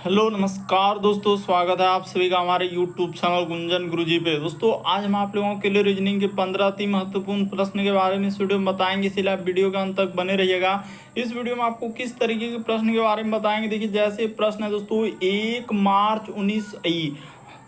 Hello नमस्कार दोस्तों, स्वागत है आप सभी का हमारे यूट्यूब चैनल गुंजन गुरुजी पे। दोस्तों आज हम आप लोगों के लिए रीजनिंग के 15 अति महत्वपूर्ण प्रश्न के बारे में इस वीडियो में बताएंगे, इसलिए आप वीडियो के अंत तक बने रहिएगा। इस वीडियो में आपको किस तरीके के प्रश्न के बारे में बताएंगे। देखिए जैसे प्रश्न है दोस्तों, 1 मार्च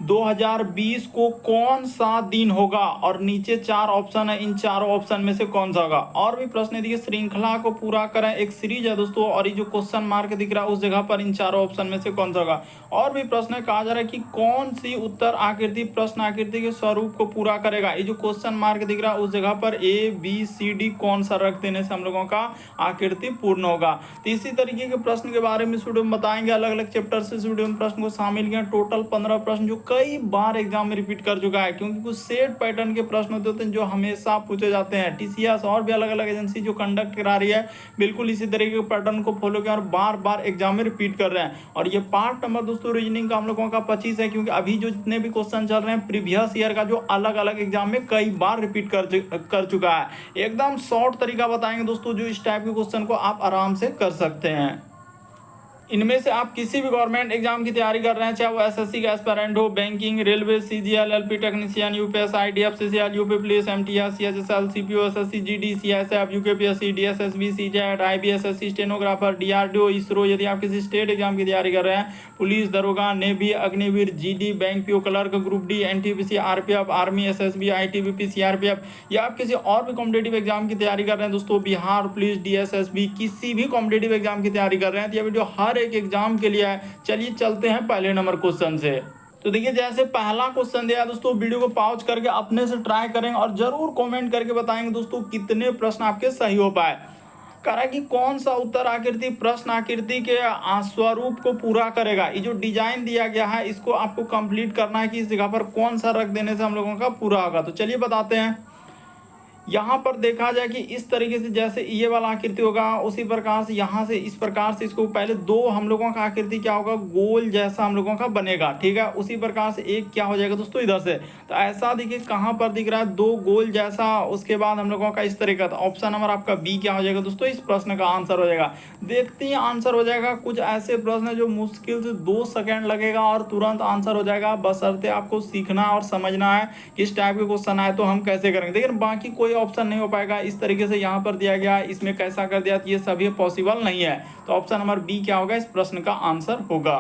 2020 को कौन सा दिन होगा, और नीचे 4 ऑप्शन है, इन चारों ऑप्शन में से कौन सा होगा। और भी प्रश्न है, देखिए श्रृंखला को पूरा करें, एक सीरीज है दोस्तों, और ये जो क्वेश्चन मार्क दिख रहा है उस जगह पर इन चारों ऑप्शन में से कौन सा होगा। और भी प्रश्न है, कहा जा रहा है कि कौन सी उत्तर आकृति प्रश्न आकृति के स्वरूप को पूरा करेगा। ये जो क्वेश्चन मार्क दिख रहा है उस जगह पर ABCD कौन सा रख देने से हम लोगों का आकृति पूर्ण होगा। तो इसी तरीके के प्रश्न के बारे में इस वीडियो में बताएंगे, अलग अलग चैप्टर से इस वीडियो में प्रश्न को शामिल किया। टोटल 15 प्रश्न जो कई बार एग्जाम में रिपीट कर चुका है, क्योंकि कुछ सेट पैटर्न के प्रश्न होते हैं जो हमेशा पूछे जाते हैं। TCS और भी अलग अलग एजेंसी जो कंडक्ट करा रही है बिल्कुल इसी तरीके के पैटर्न को फॉलो किया और बार बार एग्जाम में रिपीट कर रहे हैं। और ये पार्ट नंबर दोस्तों रीजनिंग का हम लोगों का 25 है, क्योंकि अभी जो जितने भी क्वेश्चन चल रहे हैं प्रीवियस ईयर का, जो अलग अलग एग्जाम में कई बार रिपीट कर चुका है। एकदम शॉर्ट तरीका बताएंगे दोस्तों, जो इस टाइप के क्वेश्चन को आप आराम से कर सकते हैं। इनमें से आप किसी भी गवर्नमेंट एग्जाम की तैयारी कर रहे हैं, चाहे वो SSC का एस्पायरेंट हो, banking, railway, CGL, LP technician, UPS, IDF, CCL, UP police, MTS, CHSL, CPO, SSC, GD, CSF, UKPSC, DSSB, CJET, IBSSC, stenographer, DRDO, ISRO. यदि आप किसी स्टेट एग्जाम की तैयारी कर रहे हैं, पुलिस, दरोगा, navy, Agniveer, GD, bank PO clerk, group D, NTPC, RPF, army, SSB, ITBP, CRPF, या आप किसी और भी कॉम्पिटेटिव एग्जाम की तैयारी कर रहे हैं दोस्तों, बिहार पुलिस, DSSB, किसी भी कॉम्पिटेटिव एग्जाम की तैयारी कर रहे हैं, तो ये वीडियो हर एक एग्जाम के लिए है। चलिए चलते हैं पहले नंबर क्वेश्चन से। तो देखिए जैसे पहला क्वेश्चन दिया दोस्तों, वीडियो को पॉज करके अपने से ट्राई करेंगे और जरूर कमेंट करके बताएंगे दोस्तों कितने प्रश्न आपके सही हो पाए। कह रहा है कि कौन सा उत्तर आकृति प्रश्न आकृति के स्वरूप को पूरा करेगा। ये जो डिजाइन दिया गया है इसको आपको कंप्लीट करना है कि इस जगह पर कौन सा रख देने से हम लोगों का पूरा होगा। तो चलिए बताते हैं। यहाँ पर देखा जाए कि इस तरीके से जैसे ये वाला आकृति होगा, उसी प्रकार से यहाँ से इस प्रकार से इसको पहले दो हम लोगों का आकृति क्या होगा, गोल जैसा हम लोगों का बनेगा। ठीक है, उसी प्रकार से एक क्या हो जाएगा दोस्तों इधर से। तो ऐसा देखिए कहाँ पर दिख रहा है, दो गोल जैसा, उसके बाद हम लोगों का इस तरीके का। ऑप्शन नंबर आपका B क्या हो जाएगा दोस्तों, इस प्रश्न का आंसर हो जाएगा। देखते ही आंसर हो जाएगा। कुछ ऐसे प्रश्न है जो मुश्किल से 2 सेकेंड लगेगा और तुरंत आंसर हो जाएगा, बशर्ते आपको सीखना और समझना है किस टाइप के क्वेश्चन आए तो हम कैसे करेंगे। लेकिन बाकी कोई ऑप्शन नहीं हो पाएगा। इस तरीके से यहाँ पर दिया गया, इसमें कैसा कर दिया, ये सभी पॉसिबल नहीं है। तो ऑप्शन नंबर B क्या होगा, इस प्रश्न का आंसर होगा।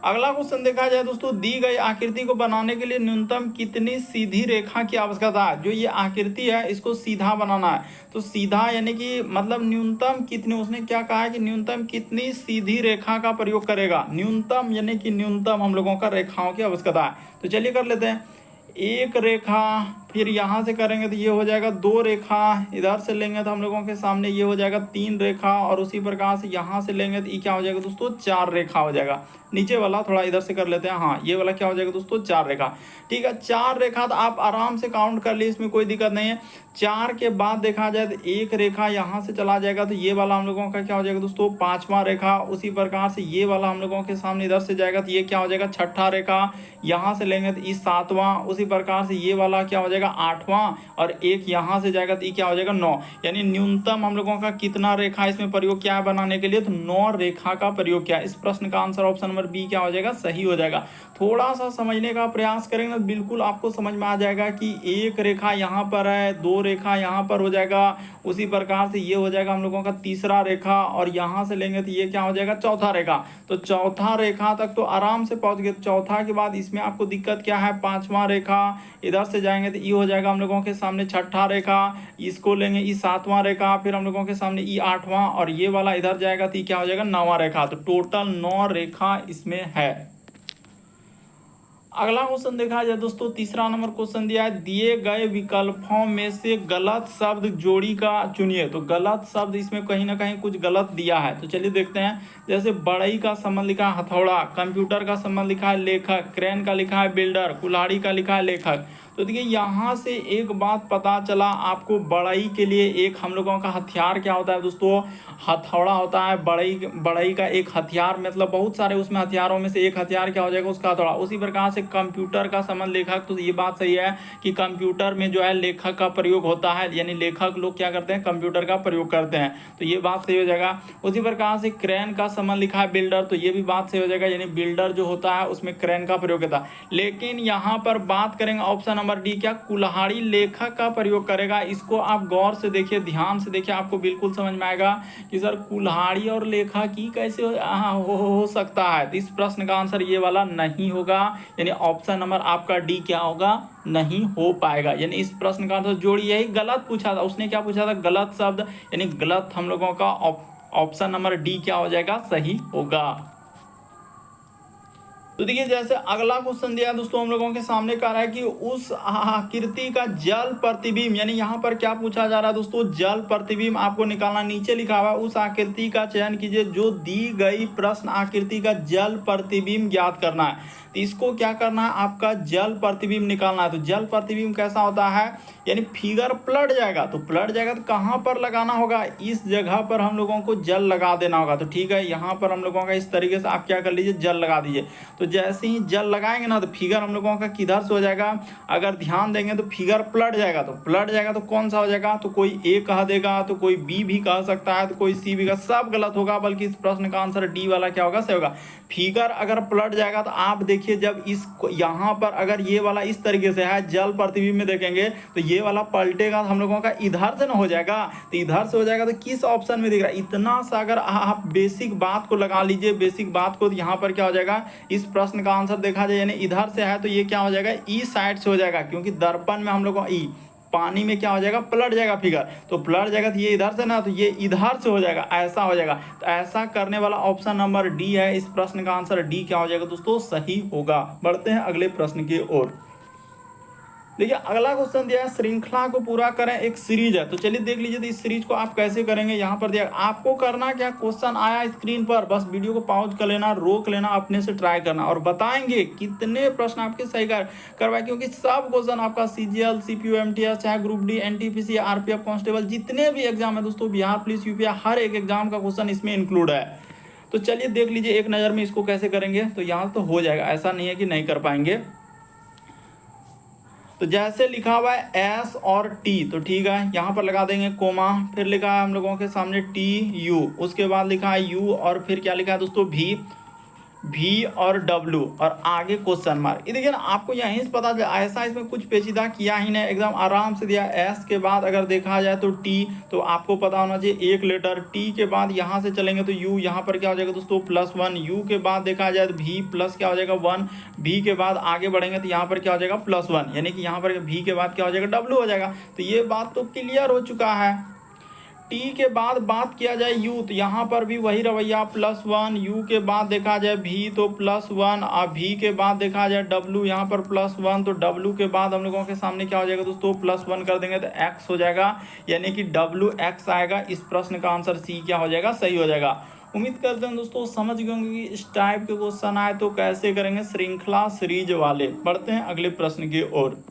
अगला क्वेश्चन देखा जाए दोस्तों, दी गई आकृति को बनाने के लिए न्यूनतम कितनी सीधी रेखा की आवश्यकता है। जो ये आकृति है इसको सीधा बनाना है, तो सीधा यानी कि मतलब न्यूनतम कितनी, उसने क्या कहा है कि न्यूनतम कितनी सीधी रेखा का प्रयोग करेगा। न्यूनतम यानी कि न्यूनतम हम लोगों का रेखाओं की आवश्यकता है। तो चलिए कर लेते हैं। एक रेखा, फिर यहाँ से करेंगे तो ये हो जाएगा 2 रेखा, इधर से लेंगे तो हम लोगों के सामने ये हो जाएगा 3 रेखा, और उसी प्रकार से यहाँ से लेंगे तो ये क्या हो जाएगा दोस्तों 4 रेखा हो जाएगा। नीचे वाला थोड़ा इधर से कर लेते हैं, हाँ ये वाला क्या हो जाएगा दोस्तों 4 रेखा। ठीक है, 4 रेखा तो आप आराम से काउंट कर लिए, इसमें कोई दिक्कत नहीं है। 4 के बाद देखा जाए तो एक रेखा यहाँ से चला जाएगा, तो ये वाला हम लोगों का क्या हो जाएगा दोस्तों 5वां रेखा। उसी प्रकार से ये वाला हम लोगों के सामने इधर से जाएगा तो ये क्या हो जाएगा 6ठा रेखा। यहाँ से लेंगे तो ये 7वां। उसी प्रकार से ये वाला क्या हो जाएगा 8वां, और एक यहाँ से जाएगा तो ये क्या हो जाएगा 9। यानी न्यूनतम हम लोगों का कितना रेखा इसमें प्रयोग किया है बनाने के लिए, तो 9 रेखा का प्रयोग किया। इस प्रश्न का आंसर ऑप्शन नंबर B क्या हो जाएगा, सही हो जाएगा। थोड़ा सा समझने का प्रयास करेंगे तो बिल्कुल आपको समझ में आ जाएगा कि एक रेखा यहाँ पर है, 2 रेखा यहाँ पर हो जाएगा। उसी प्रकार से ये हो जाएगा हम लोगों का 3रा रेखा, और यहाँ से लेंगे तो ये क्या हो जाएगा 4था रेखा। तो 4था रेखा तक तो आराम से पहुंच गए। 4था के बाद इसमें आपको दिक्कत क्या है, 5वां रेखा, इधर से जाएंगे तो ये हो जाएगा हम लोगों के सामने 6ठा रेखा, इसको लेंगे ये 7वां रेखा, फिर हम लोगों के सामने ये 8वां, और ये वाला इधर जाएगा तो ये क्या हो जाएगा 9वां रेखा। तो टोटल 9 रेखा इसमें है। अगला क्वेश्चन देखा जाए दोस्तों, तीसरा नंबर क्वेश्चन दिया है, दिए गए विकल्पों में से गलत शब्द जोड़ी का चुनिए। तो गलत शब्द इसमें कहीं ना कहीं कुछ गलत दिया है, तो चलिए देखते हैं। जैसे बढ़ई का संबंध लिखा है हथौड़ा, कंप्यूटर का संबंध लिखा है लेखक, क्रेन का लिखा है बिल्डर, कुल्हाड़ी का लिखा है लेखक। तो देखिए यहाँ से एक बात पता चला आपको, बढ़ई के लिए एक हम लोगों का हथियार क्या होता है दोस्तों, हथौड़ा होता है। बढ़ई बढ़ई का एक हथियार, मतलब बहुत सारे उसमें हथियारों में से एक हथियार क्या हो जाएगा, उसका हथौड़ा। उसी प्रकार से कंप्यूटर का संबंध लेखक, तो ये बात सही है कि कंप्यूटर में जो है लेखक का प्रयोग होता है, यानी लेखक लोग क्या करते हैं, कंप्यूटर का प्रयोग करते हैं, तो ये बात सही हो जाएगा। उसी प्रकार से क्रेन का संबंध लिखा है बिल्डर, तो ये भी बात सही हो जाएगा, यानी बिल्डर जो होता है उसमें क्रेन का प्रयोग होता है। लेकिन यहाँ पर बात करेंगे ऑप्शन नंबर डी, क्या कुल्हाड़ी लेखक का प्रयोग करेगा। इसको आप गौर से देखिए, ध्यान से देखिए, आपको बिल्कुल समझ में आएगा कि सर कुल्हाड़ी और लेखक ही कैसे हो सकता है। तो इस प्रश्न का आंसर ये वाला नहीं होगा, यानी ऑप्शन नंबर आपका डी क्या होगा, नहीं हो पाएगा। यानी इस प्रश्न का आंसर जोड़िए, यही गलत पूछा था उसने, क्या पूछा था, गलत शब्द, यानी गलत हम लोगों का ऑप्शन नंबर डी क्या हो जाएगा, सही होगा। तो देखिए जैसे अगला क्वेश्चन दिया दोस्तों हम लोगों के सामने, कह रहा है कि उस आकृति का जल प्रतिबिंब, यानी यहाँ पर क्या पूछा जा रहा है दोस्तों, जल प्रतिबिंब आपको निकालना। नीचे लिखा हुआ है उस आकृति का चयन कीजिए जो दी गई प्रश्न आकृति का जल प्रतिबिंब ज्ञात करना है। तो इसको क्या करना है, आपका जल प्रतिबिंब निकालना है। तो जल प्रतिबिंब कैसा होता है, यानी फिगर पलट जाएगा, तो पलट जाएगा तो कहाँ पर लगाना होगा, इस जगह पर हम लोगों को जल लगा देना होगा। तो ठीक है, यहाँ पर हम लोगों का इस तरीके से आप क्या कर लीजिए, जल लगा दीजिए। तो जैसे ही जल लगाएंगे ना, तो फिगर हम लोगों का किधर से हो जाएगा, अगर ध्यान देंगे तो फिगर पलट जाएगा। तो पलट जाएगा तो कौन सा हो जाएगा, तो कोई ए कह देगा, तो कोई बी भी कह सकता है, तो कोई सी भी कह, सब गलत होगा, बल्कि इस प्रश्न का आंसर डी वाला क्या होगा, सही होगा। फिगर अगर पलट जाएगा तो आप देखिए, जब इस यहाँ पर अगर ये वाला इस तरीके से है, जल प्रतिबिंब में देखेंगे तो ये वाला पलटेगा, तो हम लोगों का इधर से ना हो जाएगा, तो इधर से हो जाएगा। तो किस ऑप्शन में दिख रहा है, इतना सा अगर आप बेसिक बात को लगा लीजिए, बेसिक बात को, तो यहाँ पर क्या हो जाएगा, इस प्रश्न का आंसर देखा जाए, यानी इधर से है तो ये क्या हो जाएगा, ई साइड से हो जाएगा, क्योंकि दर्पण में हम लोग ई, पानी में क्या हो जाएगा, पलट जाएगा फिगर, तो पलट जाएगा तो ये इधर से ना, तो ये इधर से हो जाएगा, ऐसा हो जाएगा। तो ऐसा करने वाला ऑप्शन नंबर डी है, इस प्रश्न का आंसर डी क्या हो जाएगा दोस्तों, सही होगा। बढ़ते हैं अगले प्रश्न की ओर। देखिए अगला क्वेश्चन दिया है, श्रृंखला को पूरा करें, एक सीरीज है। तो चलिए देख लीजिए, तो इस सीरीज को आप कैसे करेंगे। यहाँ पर दिया आपको करना क्या, क्वेश्चन आया स्क्रीन पर, बस वीडियो को पॉज कर लेना, रोक लेना, अपने से ट्राई करना, और बताएंगे कितने प्रश्न आपके सही करवाए, क्योंकि सब क्वेश्चन आपका सीजीएल, सीपीयू, एमटीएस, चाहे group D, NTPC, RPF constable, जितने भी एग्जाम है दोस्तों, बिहार पुलिस, यूपीएससी, हर एक एग्जाम का क्वेश्चन इसमें इंक्लूड है। तो चलिए देख लीजिए एक नज़र में इसको कैसे करेंगे। तो यहाँ तो हो जाएगा, ऐसा नहीं है कि नहीं कर पाएंगे। तो जैसे लिखा हुआ है एस और टी, तो ठीक है, यहाँ पर लगा देंगे कोमा, फिर लिखा है हम लोगों के सामने टी यू, उसके बाद लिखा है यू, और फिर क्या लिखा है दोस्तों, भी और डब्ल्यू, और आगे क्वेश्चन मार्क। ये देखिए ना, आपको यहीं से पता चला, ऐसा इसमें कुछ पेचीदा किया ही नहीं, एकदम आराम से दिया। एस के बाद अगर देखा जाए तो टी, तो आपको पता होना चाहिए एक लेटर। टी के बाद यहाँ से चलेंगे तो यू, यहाँ पर क्या हो जाएगा दोस्तों, +1। यू के बाद देखा जाए तो भी प्लस क्या हो जाएगा 1। भी के बाद आगे बढ़ेंगे तो यहाँ पर क्या हो जाएगा +1, यानी कि यहाँ पर भी के बाद क्या हो जाएगा, डब्ल्यू हो जाएगा। तो ये बात तो क्लियर हो चुका है। टी के बाद बात किया जाए यू, तो यहाँ पर भी वही रवैया, +1। यू के बाद देखा जाए भी, तो +1, और भी के बाद देखा जाए डब्ल्यू, यहाँ पर +1, तो डब्ल्यू के बाद हम लोगों के सामने क्या हो जाएगा दोस्तों, +1 कर देंगे तो एक्स हो जाएगा, यानी कि WX आएगा। इस प्रश्न का आंसर सी क्या हो जाएगा, सही हो जाएगा। उम्मीद करते हैं दोस्तों समझ गए होंगे कि इस टाइप के क्वेश्चन आए तो कैसे करेंगे, श्रृंखला सीरीज वाले। बढ़ते हैं अगले प्रश्न की ओर।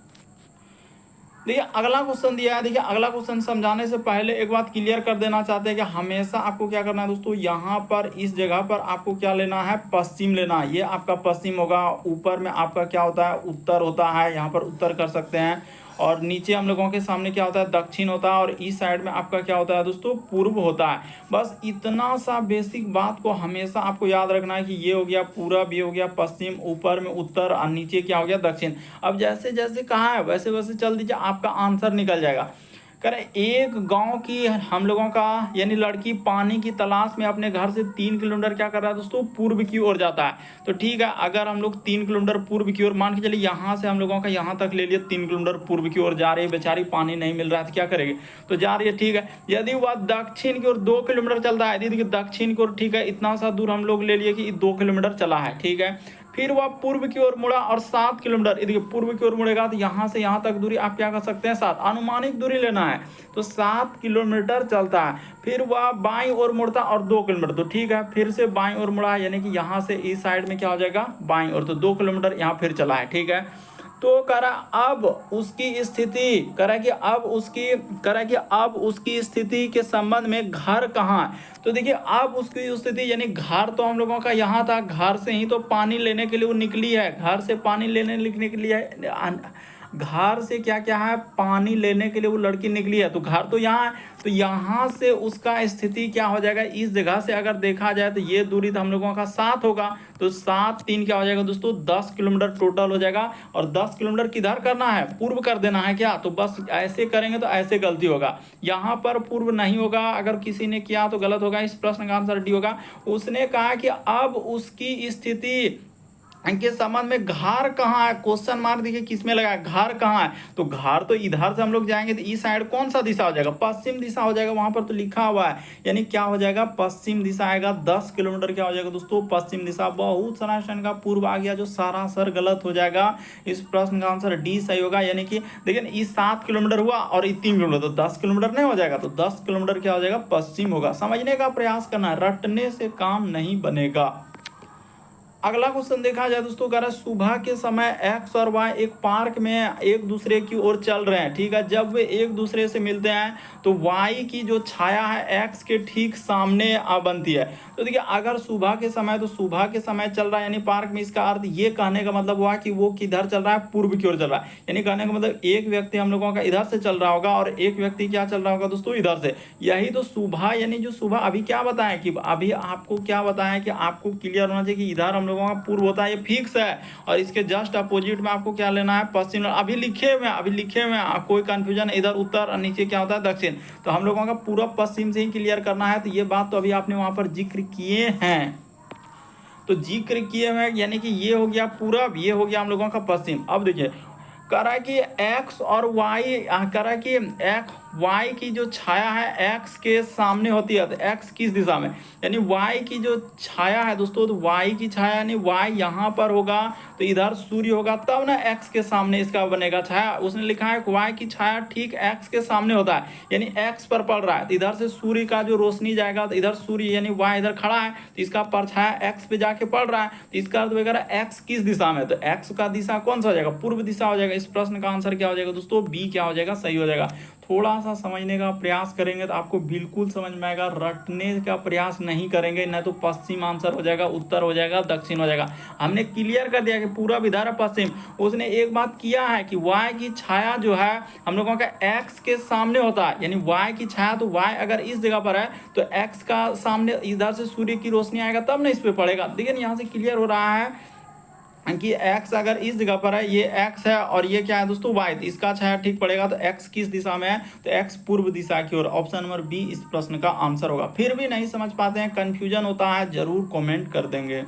देखिए अगला क्वेश्चन दिया है। देखिए अगला क्वेश्चन समझाने से पहले एक बात क्लियर कर देना चाहते हैं कि हमेशा आपको क्या करना है दोस्तों, यहाँ पर इस जगह पर आपको क्या लेना है, पश्चिम लेना है। ये आपका पश्चिम होगा, ऊपर में आपका क्या होता है, उत्तर होता है, यहाँ पर उत्तर कर सकते हैं, और नीचे हम लोगों के सामने क्या होता है, दक्षिण होता है, और इस साइड में आपका क्या होता है दोस्तों, पूर्व होता है। बस इतना सा बेसिक बात को हमेशा आपको याद रखना है कि ये हो गया पूरब, ये हो गया पश्चिम, ऊपर में उत्तर, और नीचे क्या हो गया दक्षिण। अब जैसे जैसे कहा है वैसे वैसे चल दीजिए, आपका आंसर निकल जाएगा। करें एक गांव की हम लोगों का यानी लड़की पानी की तलाश में अपने घर से 3 किलोमीटर क्या कर रहा है दोस्तों, पूर्व की ओर जाता है। तो ठीक है, अगर हम लोग 3 किलोमीटर पूर्व की ओर, मान के चलिए यहाँ से हम लोगों का यहाँ तक ले लिया, 3 किलोमीटर पूर्व की ओर जा रही है, बेचारी पानी नहीं मिल रहा है तो क्या करेगी, तो जा रही है। ठीक है, यदि वह दक्षिण की ओर 2 किलोमीटर चलता है, यदि दक्षिण की ओर, ठीक है, इतना सा दूर हम लोग ले लिए कि 2 किलोमीटर चला है। ठीक है, फिर वह पूर्व की ओर मुड़ा और 7 किलोमीटर, यदि पूर्व की ओर मुड़ेगा तो यहाँ से यहाँ तक दूरी आप क्या कर सकते हैं, 7, अनुमानिक दूरी लेना है, तो 7 किलोमीटर चलता है। फिर वह बाईं ओर मुड़ता और 2 किलोमीटर, तो ठीक है, फिर से बाईं ओर मुड़ा, यानी कि यहाँ से इस साइड में क्या हो जाएगा, बाईं ओर, तो 2 किलोमीटर यहाँ फिर चला है। ठीक है, तो कह रहा अब उसकी स्थिति, कह रहा है कि अब उसकी स्थिति के संबंध में घर कहाँ है। तो देखिए अब उसकी स्थिति यानी घर तो हम लोगों का यहाँ था, घर से ही तो पानी लेने के लिए वो निकली है, घर से पानी लेने लिखने के लिए, घर से क्या क्या है, पानी लेने के लिए वो लड़की निकली है, तो घर तो यहाँ है, तो यहाँ से उसका स्थिति क्या हो जाएगा, इस जगह से अगर देखा जाए तो ये दूरी तो हम लोगों का 7 होगा, तो 7 3 क्या हो जाएगा दोस्तों, 10 किलोमीटर टोटल हो जाएगा। और 10 किलोमीटर किधर करना है, पूर्व कर देना है क्या, तो बस ऐसे करेंगे तो ऐसे गलती होगा, यहाँ पर पूर्व नहीं होगा, अगर किसी ने किया तो गलत होगा, इस प्रश्न का आंसर डी होगा। उसने कहा कि अब उसकी स्थिति के संबंध में घर कहाँ है, क्वेश्चन मार्क देखिए किस में लगा है, घर कहाँ है, तो घर तो इधर से हम लोग जाएंगे तो इस साइड कौन सा दिशा हो जाएगा, पश्चिम दिशा हो जाएगा, वहां पर तो लिखा हुआ है, यानी क्या हो जाएगा, पश्चिम दिशा आएगा। 10 किलोमीटर क्या हो जाएगा दोस्तों, पश्चिम दिशा। बहुत सारा स्टैंड का पूर्व आ गया जो सरासर गलत हो जाएगा, इस प्रश्न का आंसर डी सही होगा। यानी कि देखिए इस 7 किलोमीटर हुआ और 3 किलोमीटर, तो 10 किलोमीटर नहीं हो जाएगा, तो 10 किलोमीटर क्या हो जाएगा, पश्चिम होगा। समझने का प्रयास करना है, रटने से काम नहीं बनेगा। अगला क्वेश्चन देखा जाए दोस्तों, कह रहा है सुबह के समय एक्स और वाई एक पार्क में एक दूसरे की ओर चल रहे हैं, ठीक है। जब वे एक दूसरे से मिलते हैं तो वाई की जो छाया है एक्स के ठीक सामने आ बनती है। तो देखिए अगर सुबह के समय, तो सुबह के समय चल रहा है यानी पार्क में, इसका अर्थ ये कहने का मतलब हुआ कि वो किधर चल रहा है, पूर्व की ओर चल रहा है। यानी कहने का मतलब एक व्यक्ति हम लोगों का इधर से चल रहा होगा और एक व्यक्ति क्या चल रहा होगा दोस्तों, इधर से। यही तो सुबह, यानी जो सुबह अभी क्या बताया कि अभी आपको क्या बताया कि आपको क्लियर होना चाहिए कि इधर हम लोगों का पूर्व होता है, ये फिक्स है, और इसके जस्ट अपोजिट में आपको क्या लेना है, पश्चिम। अभी लिखे हुए हैं, कोई कंफ्यूजन, इधर उत्तर और नीचे क्या होता है, दक्षिण। तो हम लोगों का पूरा पश्चिम से ही क्लियर करना है, तो ये बात तो अभी आपने वहां पर जिक्र किए हैं, तो जिक्र किए हुए यानी कि ये हो गया पूरब, ये हो गया हम लोगों का पश्चिम। अब देखिए करा कि एक्स और वाई, करा कि एक्स वाई की जो छाया है एक्स के सामने होती है, तो एक्स किस दिशा में, यानी वाई की जो छाया है दोस्तों, तो वाई की छाया यानी वाई यहाँ पर होगा, तो इधर सूर्य होगा, तब ना एक्स के सामने इसका बनेगा छाया। उसने लिखा है वाई की छाया ठीक एक्स के सामने होता है, यानी एक्स पर पड़ रहा है, तो इधर से सूर्य का जो रोशनी जाएगा, तो इधर सूर्य यानी वाई इधर खड़ा है, तो इसका परछाया एक्स पे जाके पड़ रहा है, तो इसका अर्थ वगैरह एक्स किस दिशा में, तो एक्स का दिशा कौन सा हो जाएगा, पूर्व दिशा हो जाएगा। इस प्रश्न का आंसर क्या हो जाएगा दोस्तों, बी क्या हो जाएगा, सही हो जाएगा। थोड़ा सा समझने का प्रयास करेंगे तो आपको बिल्कुल समझ में आएगा, रटने का प्रयास नहीं करेंगे ना तो पश्चिम आंसर हो जाएगा, उत्तर हो जाएगा, दक्षिण हो जाएगा। हमने क्लियर कर दिया कि पूरा इधर है पश्चिम। उसने एक बात किया है कि वाई की छाया जो है हम लोगों का एक्स के सामने होता है, यानी वाई की छाया, तो वाई अगर इस जगह पर है तो एक्स का सामने इधर से सूर्य की रोशनी आएगा तब ना इस पे पड़ेगा। देखिए यहाँ से क्लियर हो रहा है कि x अगर इस जगह पर है, ये x है और ये क्या है दोस्तों y, तो इसका छाया ठीक पड़ेगा, तो x किस दिशा में है, तो x पूर्व दिशा की ओर। ऑप्शन नंबर बी इस प्रश्न का आंसर होगा। फिर भी नहीं समझ पाते हैं, कंफ्यूजन होता है, जरूर कमेंट कर देंगे।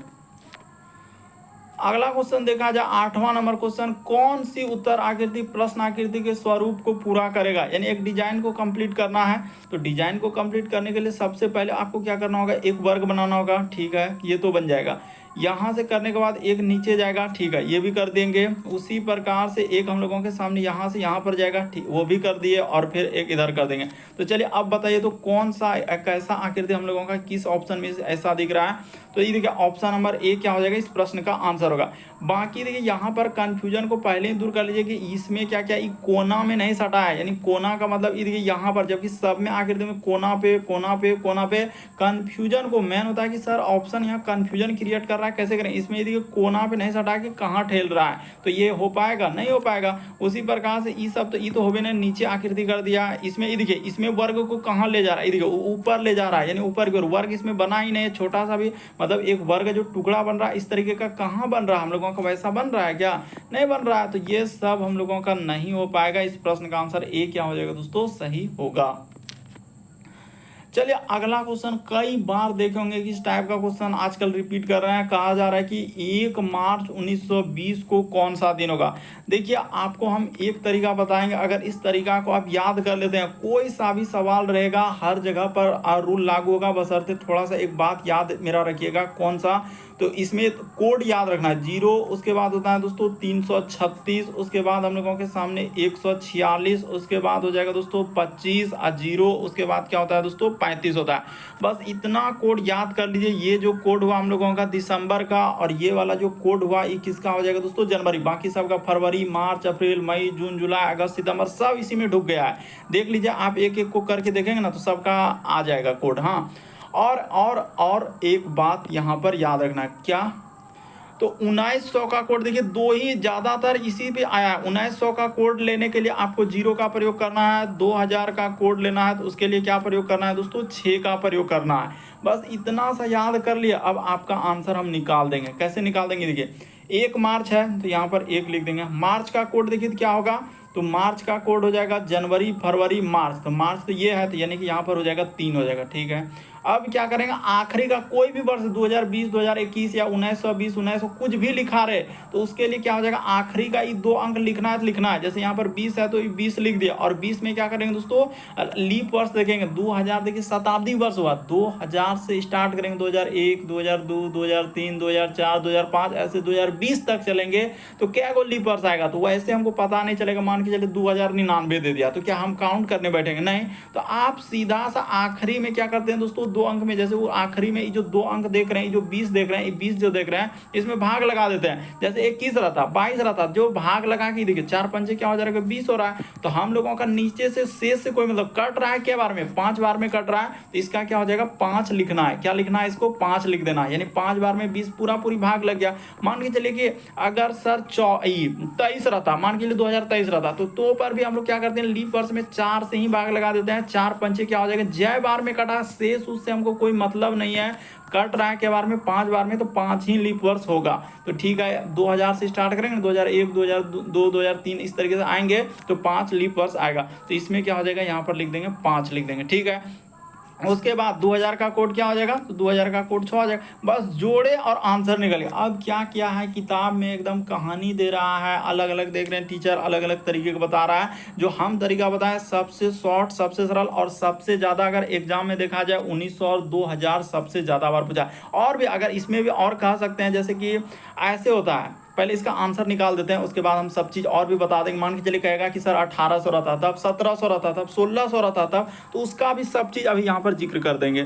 अगला क्वेश्चन देखा जाए 8वां नंबर क्वेश्चन, कौन सी उत्तर आकृति प्रश्न आकृति के स्वरूप को पूरा करेगा, यानी एक डिजाइन को कंप्लीट करना है। तो डिजाइन को कंप्लीट करने के लिए सबसे पहले आपको क्या करना होगा, एक वर्ग बनाना होगा, ठीक है, ये तो बन जाएगा। यहाँ से करने के बाद एक नीचे जाएगा, ठीक है, ये भी कर देंगे। उसी प्रकार से एक हम लोगों के सामने यहाँ से यहाँ पर जाएगा, ठीक, वो भी कर दिए, और फिर एक इधर कर देंगे। तो चलिए अब बताइए तो कौन सा कैसा आकृति हम लोगों का किस ऑप्शन में ऐसा दिख रहा है, तो ये देखिए ऑप्शन नंबर ए क्या हो जाएगा, इस प्रश्न का आंसर होगा। बाकी देखिए यहाँ पर कंफ्यूजन को पहले ही दूर कर लीजिए कि इसमें क्या क्या कोना में नहीं सटा है, यानी कोना का मतलब ये देखिए यहाँ पर, जबकि सब में आकृति में कोना पे कोना पे कोना पे, कंफ्यूजन को मेन होता है कि सर ऑप्शन यहाँ कंफ्यूजन क्रिएट कर रहा है, कैसे करें। इसमें देखिए कोना पे नहीं सटा कि कहाँ ठेल रहा है, तो ये हो पाएगा, नहीं हो पाएगा। उसी प्रकार से ये सब तो ये तो हो भी नहीं, नीचे आकृति कर दिया। इसमें ये देखिए इसमें वर्ग को कहाँ ले जा रहा है, ये देखिए ऊपर ले जा रहा है, यानी ऊपर की ओर। वर्ग इसमें बना ही नहीं है, छोटा सा भी, मतलब एक वर्ग जो टुकड़ा बन रहा है इस तरीके का कहाँ बन रहा है, हम लोगों का वैसा बन रहा है क्या, नहीं बन रहा है। तो ये सब हम लोगों का नहीं हो पाएगा। इस प्रश्न का आंसर ए क्या हो जाएगा दोस्तों, सही होगा। चलिए अगला क्वेश्चन, कई बार देखे होंगे कि इस टाइप का क्वेश्चन आजकल रिपीट कर रहे हैं। कहा जा रहा है कि 1 मार्च 1920 को कौन सा दिन होगा। देखिए आपको हम एक तरीका बताएंगे, अगर इस तरीका को आप याद कर लेते हैं, कोई सा भी सवाल रहेगा हर जगह पर रूल लागू होगा, बशर्ते थोड़ा सा एक बात याद मेरा रखिएगा, कौन सा, तो इसमें कोड याद रखना है 0, उसके बाद होता है दोस्तों 336, उसके बाद हम लोगों के सामने 146, उसके बाद हो जाएगा दोस्तों 25 और 0, उसके बाद क्या होता है दोस्तों 35 होता है। बस इतना कोड याद कर लीजिए। ये जो कोड हुआ हम लोगों का दिसंबर का, और ये वाला जो कोड हुआ ये किसका हो जाएगा दोस्तों जनवरी, बाकी सबका फरवरी, मार्च, अप्रैल, मई, जून, जुलाई, अगस्त, सितंबर सब इसी में ढुक गया है। देख लीजिए आप एक एक को करके देखेंगे ना तो सबका आ जाएगा कोड। हाँ, और एक बात यहाँ पर याद रखना, क्या, तो 1900 का कोड देखिए, दो ही ज़्यादातर इसी पे आया है। 1900 का कोड लेने के लिए आपको 0 का प्रयोग करना है, 2000 का कोड लेना है तो उसके लिए क्या प्रयोग करना है दोस्तों 6 का प्रयोग करना है। बस इतना सा याद कर लिया। अब आपका आंसर हम निकाल देंगे। कैसे निकाल देंगे, देखिए 1 मार्च है तो यहाँ पर 1 लिख देंगे। मार्च का कोड देखिए तो क्या होगा, तो मार्च का कोड हो जाएगा जनवरी, फरवरी, मार्च, तो मार्च तो ये है तो यानी कि यहाँ पर हो जाएगा 3 हो जाएगा। ठीक है, अब क्या करेंगे, आखिरी का कोई भी वर्ष 2020, 2021 या 1920, 1900 कुछ भी लिखा रहे तो उसके लिए क्या हो जाएगा, आखिरी का ये 2 अंक लिखना है तो लिखना है। जैसे यहाँ पर 20 है तो 20 लिख दिया, और 20 में क्या करेंगे दोस्तों, लीप वर्ष देखेंगे। 2000 देखिए शताब्दी वर्ष हुआ, 2000 से स्टार्ट करेंगे, 2001, 2002, 2003, 2004, 2005 ऐसे 2020 तक चलेंगे तो क्या को लीप वर्ष आएगा। तो वैसे हमको पता नहीं चलेगा, मान के चले 2099 दे दिया तो क्या हम काउंट करने बैठेंगे, नहीं। तो आप सीधा सा आखिरी में क्या करते हैं दोस्तों, 2 अंक में, जैसे वो आखिरी में जो 2 अंक देख रहे हैं, जो 20 देख रहे हैं, 20 जो देख रहे हैं इसमें भाग लगा देते हैं। जैसे 21 रहता, 22 रहता, जो भाग लगा के देखिए 4 पंचे क्या हो जाएगा 20 हो रहा है। तो हम लोगों का नीचे से शेष से कोई मतलब कट रहा है क्या बार में, 5 बार में कट रहा है तो इसका क्या हो जाएगा 5 लिखना है। क्या लिखना है, इसको 5 लिख देना है, यानी 5 बार में 20 पूरा पूरी भाग लग गया। मान के चलिए कि अगर सर 23 रहता, मान के लिए 2023 रहता तो पर भी हम लोग क्या करते हैं, लीप वर्ष में 4 से ही भाग लगा देते हैं। 4 पंचे क्या हो जाएगा, जय बार में कटा शेष, उससे हमको कोई मतलब नहीं है, कट रहा है के बार में 5 बार में तो 5 ही लीप वर्ष होगा। तो ठीक है, 2000 से स्टार्ट करेंगे, 2001, 2002, 2003 इस तरीके से आएंगे तो 5 लीप वर्ष आएगा। तो इसमें क्या हो जाएगा, यहाँ पर लिख देंगे 5 लिख देंगे। ठीक है, उसके बाद 2000 का कोड क्या हो जाएगा, तो 2000 का कोड 6 हो जाएगा। बस जोड़े और आंसर निकल गया। अब क्या क्या है, किताब में एकदम कहानी दे रहा है, अलग अलग देख रहे हैं टीचर, अलग अलग तरीके का बता रहा है। जो हम तरीका बताएं सबसे शॉर्ट, सबसे सरल और सबसे ज़्यादा अगर एग्जाम में देखा जाए 1900 और 2000 सबसे ज़्यादा बार पूछा। और भी अगर इसमें भी और कह सकते हैं, जैसे कि ऐसे होता है, पहले इसका आंसर निकाल देते हैं, उसके बाद हम सब चीज़ और भी बता देंगे। मान के चलिए कहेगा कि सर 1800 रहता, तब 1700 रहता, तब 1600 रहता, तब तो उसका भी सब चीज़ अभी यहाँ पर जिक्र कर देंगे।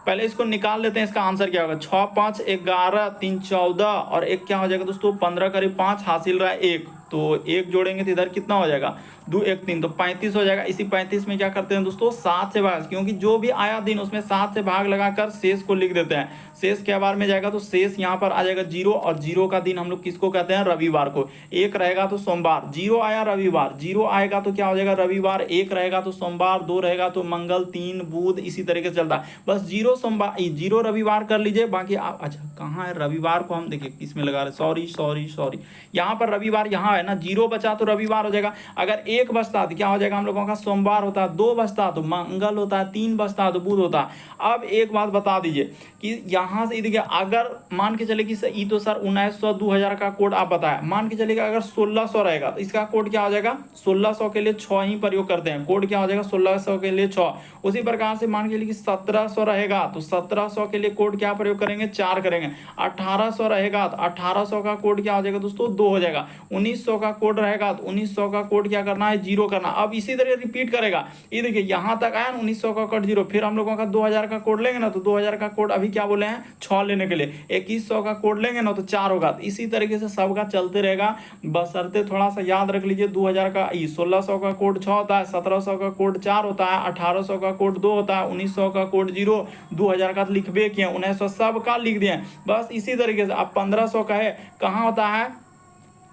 पहले इसको निकाल लेते हैं, इसका आंसर क्या होगा, 6 5 11 3 14 और 1 क्या हो जाएगा दोस्तों 15, करीब 5 हासिल रहा है 1, तो 1 जोड़ेंगे तो इधर कितना हो जाएगा 2 1 3, तो 35 हो जाएगा। इसी 35 में क्या करते हैं दोस्तों 7 से भाग, क्योंकि जो भी आया दिन उसमें 7 से भाग लगाकर शेष को लिख देते हैं। शेष क्या बार में जाएगा, तो शेष यहाँ पर आ जाएगा 0, और 0 का दिन हम लोग किसको कहते हैं, रविवार को। 1 रहेगा तो सोमवार, 0 आया रविवार, 0 आएगा तो क्या हो जाएगा रविवार, 1 रहेगा तो सोमवार, 2 रहेगा तो मंगल, 3 बुध, इसी तरीके से चलता है। बस 0 सोमवार, 0 रविवार कर लीजिए, बाकी आप, अच्छा कहाँ है रविवार को, हम देखिए किसमें लगा रहे, सॉरी यहाँ पर रविवार यहाँ है ना, 0 बचा तो रविवार हो जाएगा। अगर 1 बचता तो क्या हो जाएगा हम लोगों का सोमवार होता है, 2 बचता तो मंगल होता है, 3 बचता तो बुध होता है। अब एक बात बता दीजिए कि यहाँ से देखिए, अगर मान के चले कि ये तो सर 1900 2000 का कोड आप बताया, मान के चलिएगा अगर 1600 रहेगा तो इसका कोड क्या हो जाएगा, 1600 के लिए 6 ही प्रयोग करते हैं, कोड क्या हो जाएगा 1600 के लिए 6। उसी प्रकार से मान के चलिए कि 1700 रहेगा तो 1700 के लिए कोड क्या प्रयोग करेंगे, 4 करेंगे। 1800 रहेगा तो 1800 का कोड क्या हो जाएगा दोस्तों 2 हो जाएगा। 1900 का कोड रहेगा तो 1900 का कोड क्या करना है 0 करना। अब इसी तरह रिपीट करेगा, ये देखिए यहाँ तक आया 1900 का कोड 0, फिर हम लोगों का 2000 का कोड लेंगे ना तो 2000 का कोड अभी क्या बोले हैं 6 लेने के लिए, 2100 का कोड लेंगे ना तो 4 होगा। तो इसी तरीके से सबका चलते रहेगा, बशर्ते थोड़ा सा याद रख लीजिए 2000 का 1600 का कोड 6 होता है, 1700 का कोड 4 होता है, 1800 का कोड 2 होता है, 1900 का कोड 0, 2000 का लिखबे किए, 1900 सब का लिख दिए। बस इसी तरीके से अब 1500 का है, कहाँ होता है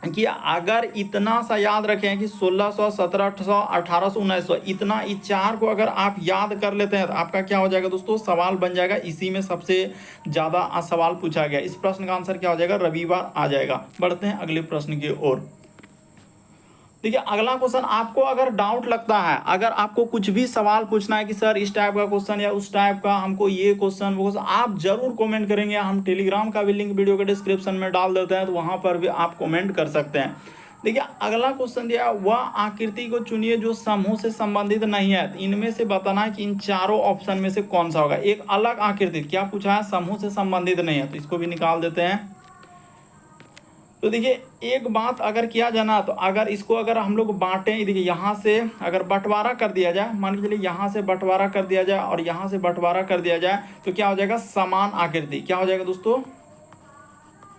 कि अगर इतना सा याद रखें कि 1600 1700 1800 1900 इतना, इस 4 को अगर आप याद कर लेते हैं तो आपका क्या हो जाएगा दोस्तों सवाल बन जाएगा। इसी में सबसे ज़्यादा सवाल पूछा गया, इस प्रश्न का आंसर क्या हो जाएगा रविवार आ जाएगा। बढ़ते हैं अगले प्रश्न की ओर। देखिए अगला क्वेश्चन, आपको अगर डाउट लगता है, अगर आपको कुछ भी सवाल पूछना है कि सर इस टाइप का क्वेश्चन या उस टाइप का, हमको ये क्वेश्चन वो क्वेश्चन, आप जरूर कमेंट करेंगे। हम टेलीग्राम का भी लिंक वीडियो के डिस्क्रिप्शन में डाल देते हैं, तो वहाँ पर भी आप कमेंट कर सकते हैं। देखिए अगला क्वेश्चन दिया वह आकृति को चुनिए जो समूह से संबंधित नहीं है। इनमें से बताना है कि इन चारों ऑप्शन में से कौन सा होगा। एक अलग आकृति, क्या पूछा है, समूह से संबंधित नहीं है, तो इसको भी निकाल देते हैं। तो देखिए एक बात अगर किया जाना, तो अगर इसको अगर हम लोग बांटें, देखिए यहाँ से अगर बंटवारा कर दिया जाए, मान के चलिए यहाँ से बंटवारा कर दिया जाए और यहाँ से बंटवारा कर दिया जाए, तो क्या हो जाएगा, समान आकृति। क्या हो जाएगा दोस्तों,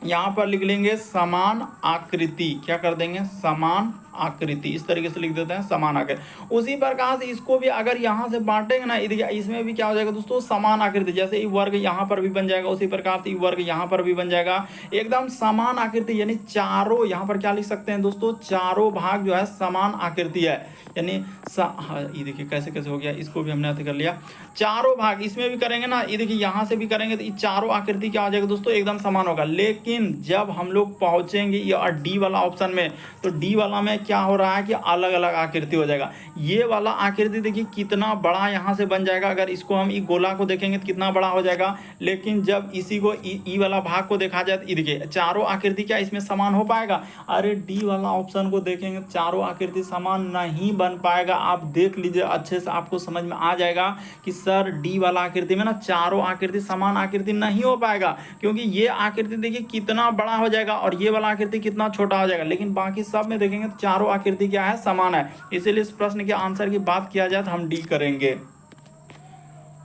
यहाँ पर लिख लेंगे समान आकृति। क्या कर देंगे, समान आकृति, इस तरीके से लिख देते हैं समान आकृति। उसी प्रकार से इसको भी अगर यहाँ से बांटेंगे ना, इसमें भी क्या हो जाएगा दोस्तों, समान आकृति। जैसे ये वर्ग यहाँ पर भी बन जाएगा, उसी प्रकार से वर्ग यहाँ पर भी बन जाएगा, एकदम समान आकृति। यानी चारों, यहाँ पर क्या लिख सकते हैं दोस्तों, चारों भाग जो है समान आकृति है। यानी ये देखिए कैसे कैसे हो गया, इसको भी हमने कर लिया। चारों भाग इसमें भी करेंगे ना, ये देखिए यहाँ से भी करेंगे, तो ये चारों आकृति क्या हो जाएगा दोस्तों, एकदम समान होगा। लेकिन जब हम लोग पहुंचेंगे ये डी वाला ऑप्शन में, तो डी वाला में क्या हो रहा है कि अलग अलग आकृति हो जाएगा। ये वाला आकृति देखिए कितना बड़ा यहाँ से बन जाएगा, अगर इसको हम ई गोला को देखेंगे तो कितना बड़ा हो जाएगा। लेकिन जब इसी को ई वाला भाग को देखा जाए, तो देखिए चारों आकृति क्या इसमें समान हो पाएगा। अरे डी वाला ऑप्शन को देखेंगे चारों आकृति समान नहीं बन पाएगा। आप देख लीजिए अच्छे से, आपको समझ में आ जाएगा कि सर डी वाला आकृति में ना चारों आकृति समान आकृति नहीं हो पाएगा, क्योंकि ये आकृति देखिए कितना बड़ा हो जाएगा और ये वाला आकृति कितना छोटा हो जाएगा। लेकिन बाकी सब में देखेंगे तो चारों आकृति क्या है, समान है। इसीलिए इस प्रश्न के आंसर की बात किया जाए तो हम डी करेंगे।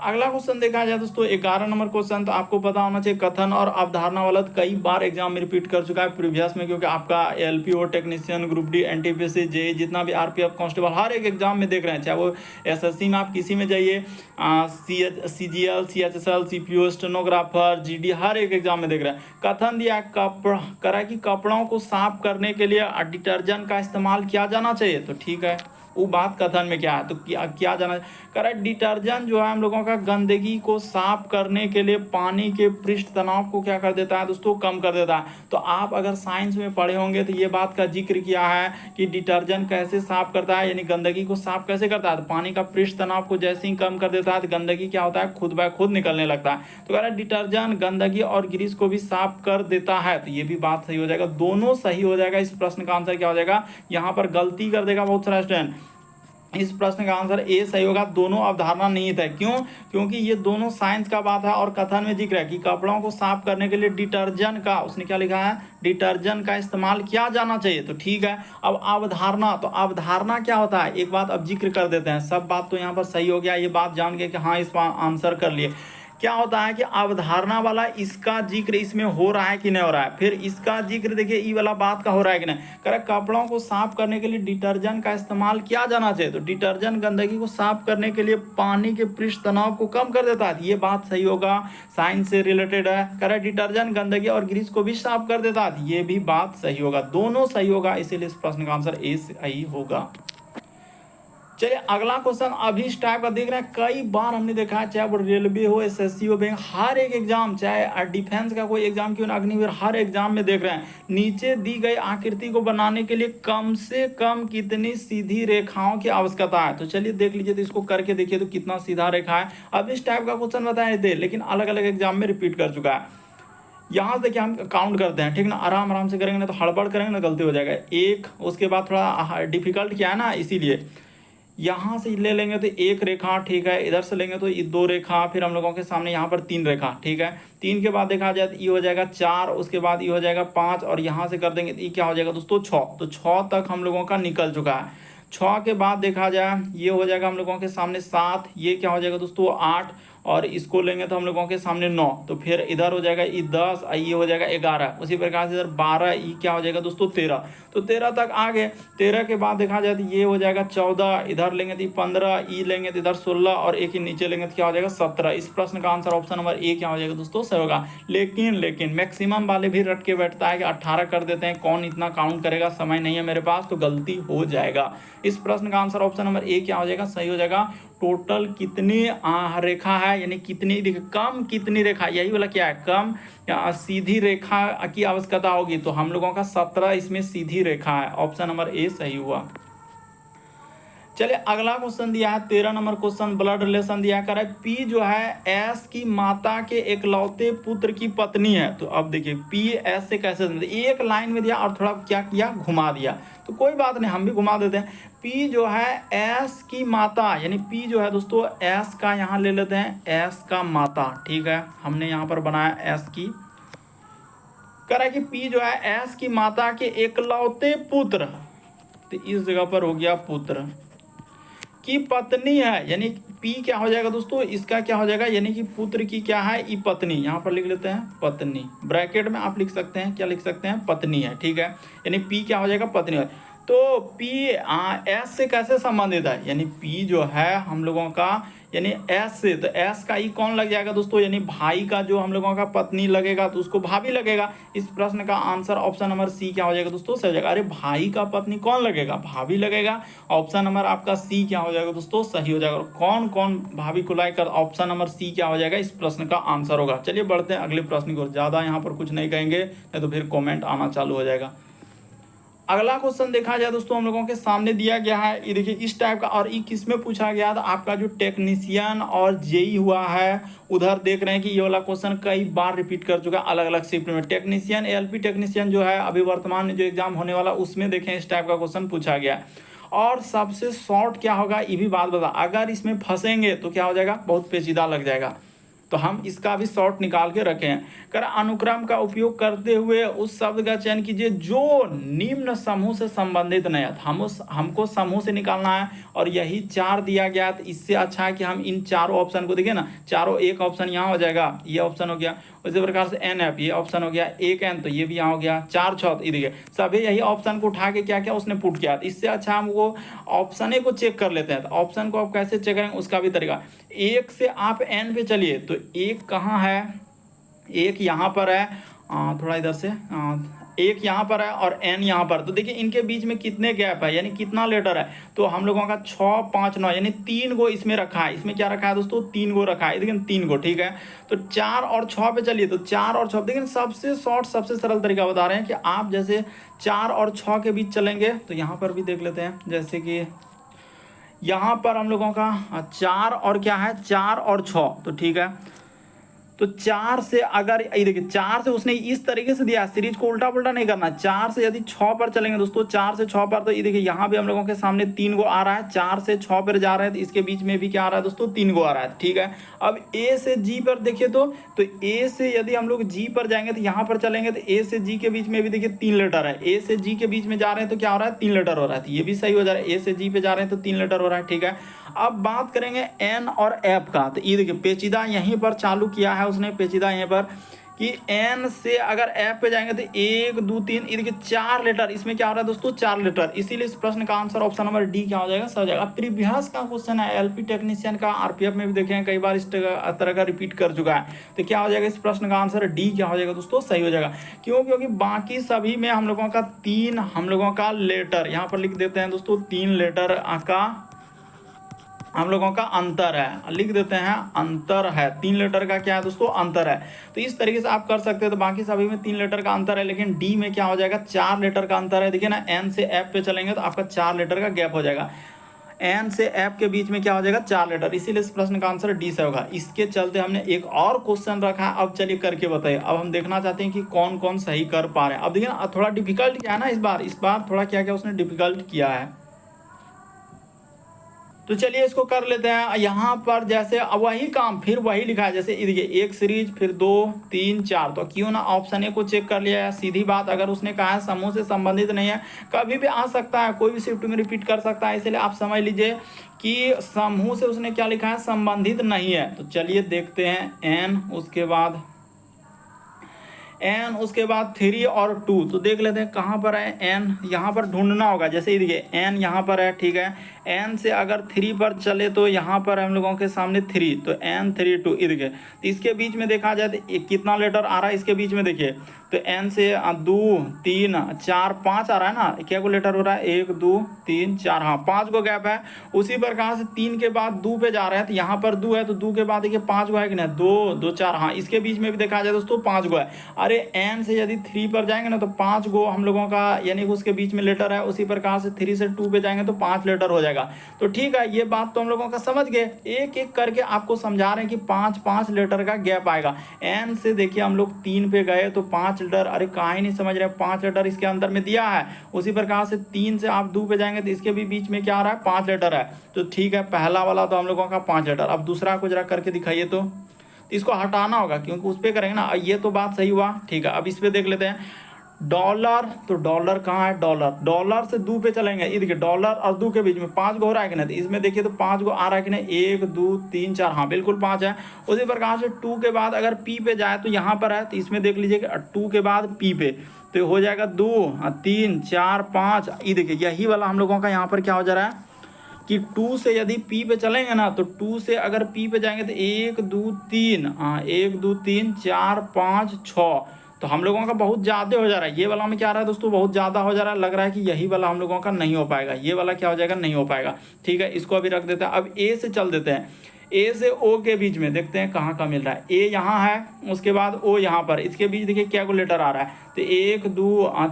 अगला क्वेश्चन देखा जाए दोस्तों 11 नंबर क्वेश्चन, तो आपको पता होना चाहिए कथन और अवधारणा वाला कई बार एग्जाम में रिपीट कर चुका है प्रीवियस में, क्योंकि आपका LPO technician, group D, NTPC, JE, जितना भी आरपीएफ कांस्टेबल हर एक एग्जाम में देख रहे हैं, चाहे वो एसएससी में आप किसी में जाइए, CGL, CHSL, CPO, stenographer, GD, हर एक एग्जाम में देख रहे हैं। कथन दिया करा कि कपड़ों को साफ करने के लिए डिटर्जेंट का इस्तेमाल किया जाना चाहिए, तो ठीक है वो बात कथन में क्या है, तो क्या जाना करेक्ट। डिटर्जेंट जो है हम लोगों का गंदगी को साफ करने के लिए पानी के पृष्ठ तनाव को क्या कर देता है दोस्तों, कम कर देता है। तो आप अगर साइंस में पढ़े होंगे तो ये बात का जिक्र किया है कि डिटर्जेंट कैसे साफ करता है, यानी गंदगी को साफ कैसे करता है, तो पानी का पृष्ठ तनाव को जैसे ही कम कर देता है तो गंदगी क्या होता है, खुद ब खुद निकलने लगता है। तो कह रहा है डिटर्जेंट गंदगी और ग्रीस को भी साफ कर देता है, तो ये भी बात सही हो जाएगा, दोनों सही हो जाएगा। इस प्रश्न का आंसर क्या हो जाएगा, यहाँ पर गलती कर देगा बहुत सारा स्टूडेंट। इस प्रश्न का आंसर ए सही होगा, दोनों अवधारणा निहित है। क्यों, क्योंकि ये दोनों साइंस का बात है और कथन में जिक्र है कि कपड़ों को साफ करने के लिए डिटर्जेंट का, उसने क्या लिखा है, डिटर्जेंट का इस्तेमाल किया जाना चाहिए, तो ठीक है। अब अवधारणा, तो अवधारणा क्या होता है, एक बात अब जिक्र कर देते हैं। सब बात तो यहाँ पर सही हो गया, ये बात जान के कि हाँ इस आंसर कर लिए। क्या होता है कि अवधारणा वाला इसका जिक्र इसमें हो रहा है कि नहीं हो रहा है, फिर इसका जिक्र देखिए ई वाला बात का हो रहा है कि नहीं। करेक्ट, कपड़ों को साफ करने के लिए डिटर्जेंट का इस्तेमाल किया जाना चाहिए, तो डिटर्जेंट गंदगी को साफ करने के लिए पानी के पृष्ठ तनाव को कम कर देता है, ये बात सही होगा, साइंस से रिलेटेड है। करेक्ट, डिटर्जेंट गंदगी और ग्रीस को भी साफ कर देता है, ये भी बात सही होगा, दोनों सही होगा, इसीलिए इस प्रश्न का आंसर ए सही होगा। चलिए अगला क्वेश्चन अभी इस टाइप का देख रहे हैं, कई बार हमने देखा है, चाहे वो रेलवे हो, एसएससी हो, बैंक, हर एक एग्जाम, चाहे डिफेंस का कोई एग्जाम क्यों ना, अग्निवीर, हर एग्जाम में देख रहे हैं नीचे दी गई आकृति को बनाने के लिए कम से कम कितनी सीधी रेखाओं की आवश्यकता है। तो चलिए देख लीजिए, तो इसको करके देखिए तो कितना सीधा रेखा है। अब इस टाइप का क्वेश्चन बताए थे, लेकिन अलग अलग एग्जाम में रिपीट कर चुका है। यहाँ से देखिए हम काउंट करते हैं, ठीक ना, आराम आराम से करेंगे ना तो हड़बड़ करेंगे ना गलती हो जाएगा। एक, उसके बाद थोड़ा डिफिकल्ट किया है ना, इसीलिए यहाँ से ले लेंगे तो एक रेखा, ठीक है, इधर से लेंगे तो ये दो रेखा, फिर हम लोगों के सामने यहाँ पर तीन रेखा, ठीक है। तीन के बाद देखा जाए तो ये हो जाएगा 4, उसके बाद ये हो जाएगा 5 और यहाँ से कर देंगे तो ये क्या हो जाएगा दोस्तों 6। तो 6 तक हम लोगों का निकल चुका है। 6 के बाद देखा जाए ये हो जाएगा हम लोगों के सामने 7, ये क्या हो जाएगा दोस्तों 8 और इसको लेंगे तो हम लोगों के सामने 9, तो फिर इधर हो जाएगा ये 10, ये हो जाएगा 11, उसी प्रकार से इधर 12, ये क्या हो जाएगा दोस्तों 13, तो 13 तक आ गए। 13 के बाद देखा जाए तो ये हो जाएगा 14, इधर लेंगे तो 15, ये लेंगे तो इधर 16 और एक ही नीचे लेंगे तो क्या हो जाएगा 17। इस प्रश्न का आंसर ऑप्शन नंबर ए क्या हो जाएगा दोस्तों सही होगा। लेकिन मैक्सिमम वाले भी रट के बैठता है कि 18 कर देते हैं, कौन इतना काउंट करेगा, समय नहीं है मेरे पास, तो गलती हो जाएगा। इस प्रश्न का आंसर ऑप्शन नंबर ए क्या हो जाएगा सही हो जाएगा। टोटल कितनी रेखा है, यानी कितनी कम कितनी रेखा, यही वाला क्या है, कम सीधी रेखा की आवश्यकता होगी, तो हम लोगों का 17 इसमें सीधी रेखा है, ऑप्शन नंबर ए सही हुआ। चलिए अगला क्वेश्चन दिया है 13 नंबर क्वेश्चन, ब्लड रिलेशन दिया कर है। पी जो है एस की माता के एकलौते पुत्र की पत्नी है। तो अब देखिए पी एस से कैसे, एक लाइन में दिया और थोड़ा क्या किया, घुमा दिया। तो कोई बात नहीं, हम भी घुमा देते हैं। पी जो है एस की माता, यानी पी जो है दोस्तों एस का, यहाँ ले लेते हैं एस का माता, ठीक है। हमने यहाँ पर बनाया एस की, कह रहा है कि पी जो है एस की माता के एकलौते पुत्र, तो इस जगह पर हो गया पुत्र की पत्नी है, यानी पी क्या हो जाएगा दोस्तों, इसका क्या हो जाएगा, यानी कि पुत्र की क्या है, ई पत्नी। यहाँ पर लिख लेते हैं पत्नी, ब्रैकेट में आप लिख सकते हैं, क्या लिख सकते हैं, पत्नी है, ठीक है। यानी पी क्या हो जाएगा, पत्नी है। तो पी एस से कैसे संबंधित है, यानी पी जो है हम लोगों का, यानी एस से, तो एस का ई कौन लग जाएगा दोस्तों, यानी भाई का जो हम लोगों का पत्नी लगेगा तो उसको भाभी लगेगा। इस प्रश्न का आंसर ऑप्शन नंबर सी क्या हो जाएगा दोस्तों, सही हो जाएगा। अरे भाई का पत्नी कौन लगेगा, भाभी लगेगा। ऑप्शन नंबर आपका सी क्या हो जाएगा दोस्तों, सही हो जाएगा। और कौन कौन भाभी को लाएगा, ऑप्शन नंबर सी क्या हो जाएगा, इस प्रश्न का आंसर होगा। चलिए बढ़ते हैं अगले प्रश्न की ओर, ज़्यादा यहाँ पर कुछ नहीं कहेंगे नहीं तो फिर कॉमेंट आना चालू हो जाएगा। अगला क्वेश्चन देखा जाए दोस्तों, हम लोगों के सामने दिया गया है, ये देखिए इस टाइप का, और ये किस में पूछा गया था, आपका जो टेक्नीशियन और जेई हुआ है, उधर देख रहे हैं कि ये वाला क्वेश्चन कई बार रिपीट कर चुका है अलग अलग शिफ्ट में। टेक्नीशियन एलपी टेक्नीशियन जो है अभी वर्तमान में जो एग्जाम होने वाला, उसमें देखें इस टाइप का क्वेश्चन पूछा गया है। और सबसे शॉर्ट क्या होगा, ये भी बात बता, अगर इसमें फंसेंगे तो क्या हो जाएगा, बहुत पेचीदा लग जाएगा। तो हम इसका भी शॉर्ट निकाल के रखे हैं। कर अनुक्रम का उपयोग करते हुए उस शब्द का चयन कीजिए जो निम्न समूह से संबंधित नहीं है। हमको समूह से निकालना है और यही 4 दिया गया है। तो इससे अच्छा है कि हम इन चारों ऑप्शन को देखिए ना, चारों, एक ऑप्शन यहाँ हो जाएगा, ये ऑप्शन हो गया, उसी प्रकार से एन एफ, ये ऑप्शन हो गया, एक एन, तो ये भी यहाँ हो गया, 4 6, तो ये देखिए सभी यही ऑप्शन को उठा के क्या क्या उसने पुट किया। इससे अच्छा हम वो ऑप्शन को चेक कर लेते हैं। तो ऑप्शन को आप कैसे चेक करेंगे, उसका भी तरीका, एक से आप एन पे चलिए, तो एक कहाँ है, एक यहाँ पर है, थोड़ा इधर से, एक यहाँ पर है और एन यहाँ पर। तो देखिए इनके बीच में कितने गैप है, यानी कितना लेटर है, तो हम लोगों का 6 5 9, यानी 3 गो इसमें रखा है। इसमें क्या रखा है दोस्तों, 3 गो रखा है, देखिए 3 गो, ठीक है। तो 4 और 6 पे चलिए, तो 4 और 6, देखिए सबसे शॉर्ट सबसे सरल तरीका बता रहे हैं कि आप जैसे 4 और 6 के बीच चलेंगे, तो यहाँ पर भी देख लेते हैं, जैसे कि यहाँ पर हम लोगों का 4 और क्या है, 4 और 6, तो ठीक है। तो 4 से अगर ये देखिए 4 से उसने इस तरीके से दिया, सीरीज को उल्टा पुल्टा नहीं करना। 4 से यदि 6 पर चलेंगे दोस्तों, 4 से 6 पर, तो ये देखिए यहाँ भी हम लोगों के सामने 3 गो आ रहा है। 4 से 6 पर जा रहे हैं तो इसके बीच में भी क्या आ रहा है दोस्तों, 3 गो आ रहा है, ठीक है। अब ए से जी पर देखिए, तो ए से यदि हम लोग जी पर जाएंगे तो यहाँ पर चलेंगे, तो ए से जी के बीच में भी देखिए 3 लेटर है। ए से जी के बीच में जा रहे हैं तो क्या हो रहा है, 3 लेटर हो रहा है, तो ये भी सही हो जा रहा है। ए से जी पे जा रहे हैं तो 3 लेटर हो रहा है, ठीक है। अब बात करेंगे एन और एफ का, तो ये देखिए पेचीदा यहीं पर चालू किया है उसने, पेचीदा यहीं पर, कि एन से अगर एफ पे जाएंगे तो 1 2 3, ये देखिए 4 लेटर, इसमें क्या हो रहा है दोस्तों, 4 लेटर। इसीलिए इस प्रश्न का आंसर ऑप्शन नंबर डी क्या हो जाएगा, सही हो जाएगा। प्रीवियस का क्वेश्चन है, एलपी टेक्नीशियन का, आरपीएफ में भी देखे हैं कई बार इस तरह का रिपीट कर चुका है। तो क्या हो जाएगा इस प्रश्न का आंसर, डी क्या हो जाएगा दोस्तों, सही हो जाएगा। क्यों, क्योंकि बाकी सभी में हम लोगों का 3 हम लोगों का लेटर, यहाँ पर लिख देते हैं दोस्तों 3 लेटर का हम लोगों का अंतर है, लिख देते हैं अंतर है, 3 लेटर का क्या है दोस्तों, अंतर है। तो इस तरीके से आप कर सकते हैं। तो बाकी सभी में 3 लेटर का अंतर है, लेकिन डी में क्या हो जाएगा, 4 लेटर का अंतर है। देखिए ना, एन से एफ पे चलेंगे तो आपका 4 लेटर का गैप हो जाएगा। एन से एफ के बीच में क्या हो जाएगा, 4 लेटर, इसीलिए इस प्रश्न का आंसर डी से होगा। इसके चलते हमने एक और क्वेश्चन रखा है, अब चलिए करके बताइए। अब हम देखना चाहते हैं कि कौन कौन सही कर पा रहे हैं। अब देखिए ना, थोड़ा डिफिकल्ट क्या है ना, इस बार थोड़ा क्या क्या उसने डिफिकल्ट किया है। तो चलिए इसको कर लेते हैं। यहाँ पर जैसे अब वही काम फिर वही लिखा है, जैसे देखिए एक सीरीज, फिर 2 3 4, तो क्यों ना ऑप्शन ए को चेक कर लिया है। सीधी बात, अगर उसने कहा है समूह से संबंधित नहीं है, कभी भी आ सकता है, कोई भी शिफ्ट में रिपीट कर सकता है, इसलिए आप समझ लीजिए कि समूह से उसने क्या लिखा है, संबंधित नहीं है। तो चलिए देखते हैं, एन उसके बाद एन उसके बाद 3 और 2, तो देख लेते हैं कहाँ पर है एन, यहाँ पर ढूंढना होगा। जैसे ये देखिए एन यहाँ पर है, ठीक है। एन से अगर 3 पर चले तो यहाँ पर हम लोगों के सामने 3, तो एन 3 2, ये देखिए। तो इसके बीच में देखा जाए तो कितना लेटर आ रहा है इसके बीच में, देखिए तो एन से 2 3 4 5 आ रहा है ना, क्या को लेटर हो रहा है, 1 2 3 4, हाँ 5 को गैप है। उसी प्रकार से 3 के बाद 2 पे जा रहे हैं, तो यहाँ पर 2 है, तो 2 के बाद देखिए 5 गो है कि नहीं, 2 2 4, हाँ इसके बीच में भी देखा जाए दोस्तों 5 गो है। अरे एन से यदि 3 पर जाएंगे ना तो 5 गो हम लोगों का, यानी उसके बीच में लेटर है। उसी प्रकार से 3 से 2 पे जाएंगे तो 5 लेटर हो जाएगा। जाएगा। तो ठीक है, ये बात तो हम लोगों का समझ गए। एक एक करके आपको समझा रहे हैं कि 5-5 लीटर का गैप आएगा। एन से देखिए हम लोग 3 पे गए तो 5 लीटर, अरे कहाँ ही नहीं समझ रहे, 5 लीटर इसके अंदर में दिया है। उसी प्रकार से 3 से आप 2 पे जाएंगे तो इसके भी बीच में क्या आ रहा है, 5 लीटर है। तो ठीक है, पहला वाला तो हम लोगों का 5 लीटर। अब दूसरा को जरा करके दिखाइए तो इसको हटाना होगा क्योंकि उस पर करेंगे ना। ये तो बात सही हुआ, ठीक है। अब इस पे देख लेते हैं डॉलर। तो डॉलर कहाँ है, डॉलर से 2 पे चलेंगे। ये देखिए डॉलर और 2 के बीच में 5 गो हो रहा है कि नहीं, तो इसमें देखिए तो 5 गो आ रहा है कि नहीं, 1 2 3 4, हाँ बिल्कुल 5 है। उसी प्रकार से 2 के बाद अगर पी पे जाए तो यहाँ पर है, तो इसमें देख लीजिए कि 2 के बाद पी पे तो हो जाएगा 2 3 4 5। ये देखिए यही वाला हम लोगों का यहाँ पर क्या हो जा रहा है कि 2 से यदि पी पे चलेंगे ना, तो 2 से अगर पी पे जाएंगे तो 1 2 3, हाँ 1 2 3 4 5 6। तो हम लोगों का बहुत ज़्यादा हो जा रहा है। ये वाला में क्या आ रहा है दोस्तों, बहुत ज़्यादा हो जा रहा है। लग रहा है कि यही वाला हम लोगों का नहीं हो पाएगा, ये वाला क्या हो जाएगा, नहीं हो पाएगा। ठीक है, इसको अभी रख देते हैं। अब ए से चल देते हैं, ए से ओ के बीच में देखते हैं कहाँ का मिल रहा है। ए यहाँ है, उसके बाद ओ यहाँ पर, इसके बीच देखिए क्या को लेटर आ रहा है, तो 1 2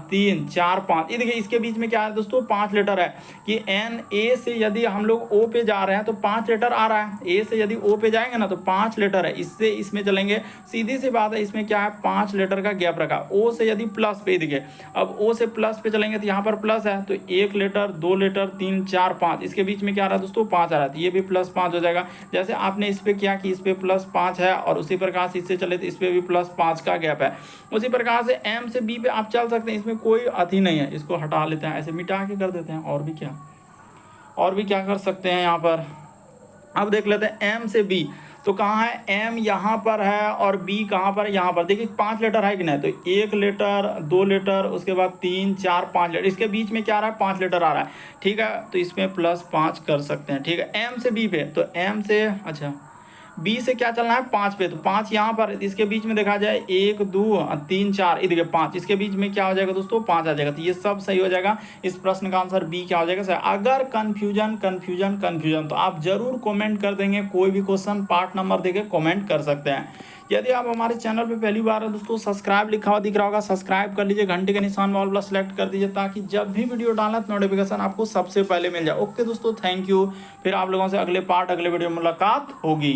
3 4 5। ये देखिए इसके बीच में क्या है दोस्तों, 5 लेटर है कि एन ए से यदि हम लोग ओ पे जा रहे हैं तो 5 लेटर आ रहा है। ए से यदि ओ पे जाएंगे ना तो 5 लेटर है, इससे इसमें चलेंगे, सीधी सी बात है। इसमें क्या है, 5 लेटर का गैप रखा। ओ से यदि प्लस पे, देखिए अब ओ से प्लस पे चलेंगे तो यहाँ पर प्लस है, तो 1 लेटर 2 लेटर 3 4 5, इसके बीच में क्या आ रहा है दोस्तों, 5 आ रहा है, तो ये भी +5 हो जाएगा। जैसे आपने इस पे किया कि इस पे +5 है, और उसी प्रकार से इससे चले तो इस पे भी +5 का गैप है। उसी प्रकार से एम से बी पे आप चल सकते हैं, इसमें कोई अति नहीं है। इसको हटा लेते हैं, ऐसे मिटा के कर देते हैं। और भी क्या कर सकते हैं यहाँ पर। अब देख लेते हैं एम से बी, तो कहाँ है, एम यहाँ पर है और बी कहाँ पर है, यहाँ पर। देखिए 5 लेटर है कि नहीं, तो 1 लेटर 2 लेटर, उसके बाद 3 4 5 लेटर, इसके बीच में क्या आ रहा है, 5 लेटर आ रहा है। ठीक है, तो इसमें +5 कर सकते हैं। ठीक है, एम से बी पे, तो एम से, अच्छा बी से क्या चलना है, 5 पे, तो 5 यहाँ पर, इसके बीच में देखा जाए 1 2 3 4, देखिए 5, इसके बीच में क्या हो जाएगा दोस्तों, 5 आ जाएगा। तो ये सब सही हो जाएगा। इस प्रश्न का आंसर बी क्या हो जाएगा सर। अगर कन्फ्यूजन तो आप जरूर कमेंट कर देंगे, कोई भी क्वेश्चन पार्ट नंबर देके कमेंट कर सकते हैं। यदि आप हमारे चैनल पे पहली बार है दोस्तों, सब्सक्राइब लिखा हुआ दिख रहा होगा, सब्सक्राइब कर लीजिए, घंटे के निशान में ऑल प्लस सेलेक्ट कर दीजिए, ताकि जब भी वीडियो डालना तो नोटिफिकेशन आपको सबसे पहले मिल जाए। ओके दोस्तों, थैंक यू। फिर आप लोगों से अगले वीडियो में मुलाकात होगी।